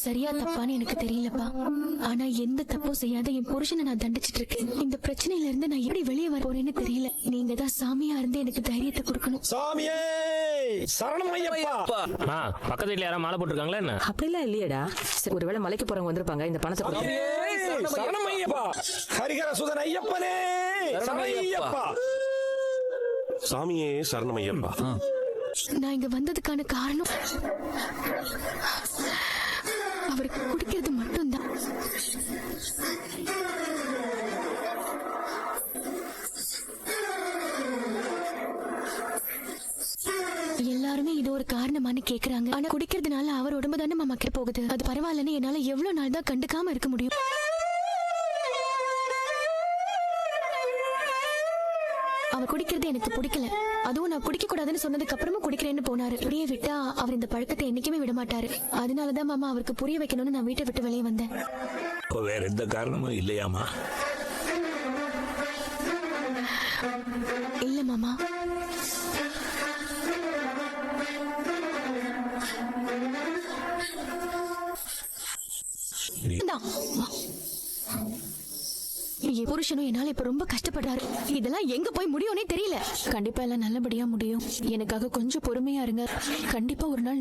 சரியா தப்பான்னு எனக்கு தெரியலப்பா. ஆனா எந்த தப்பும் செய்யாத என் புருஷனை நான் தண்டிச்சிட்டு இருக்கேன். இந்த பிரச்சனையில இருந்து நான் எப்படி வெளியே வர போறேன்னு தெரியல. நீங்க தான் சாமியா இருந்து எனக்கு தைரியத்தை கொடுக்கணும். சாமியே சரணம் ஐயப்பா. பக்கத்து வீட்டுல யாரா மாலை போட்டுருக்காங்களா என்ன? அப்படிலாம் இல்லையடா. சரி, ஒருவேளை மலைக்கு போறவங்க வந்திருப்பாங்க. இந்த பணத்தை கொடுத்து சரணம் ஐயப்பா. ஹரிஹர சுதன் ஐயப்பனே சரணம் ஐயப்பா. சாமியே சரணம் ஐயப்பா. நான் இங்க வந்ததுக்கான காரணம் அவருக்கு குடிக்கிறது மட்டும்தான். எல்லாருமே இது ஒரு காரணமானு கேக்குறாங்க. ஆனா குடிக்கிறதுனால அவர் உடம்பு தானே மக்கே போகுது. அது பரவாயில்லன்னு என்னால எவ்வளவு நாள் தான் கண்டுக்காம இருக்க முடியும்? அவர் குடிக்கிறது எனக்கு பிடிக்கல. அதுவும் நான் குடிக்க கூடாதுன்னு சொன்னதுக்கு அப்புறமும் குடிக்கிறேன்னு போனாரு. இப்படியே விட்டா அவர் இந்த பழக்கத்தை என்னைக்குமே விட மாட்டாரு. அதனாலதான் மாமா அவருக்கு புரிய வைக்கணும்னு நான் வீட்டை விட்டு வெளியே வந்தேன். வேற எந்த காரணமும் இல்லையாமா? இல்ல மாமா. என் புருஷனும் என்னால இப்ப ரொம்ப கஷ்டப்படுறாரு. இதெல்லாம் எங்க போய் முடியும்னே தெரியல. கண்டிப்பா எல்லாம் நல்லபடியா முடியும். எனக்காக கொஞ்சம் பொறுமையா இருங்க. கண்டிப்பா ஒரு நாள் நான்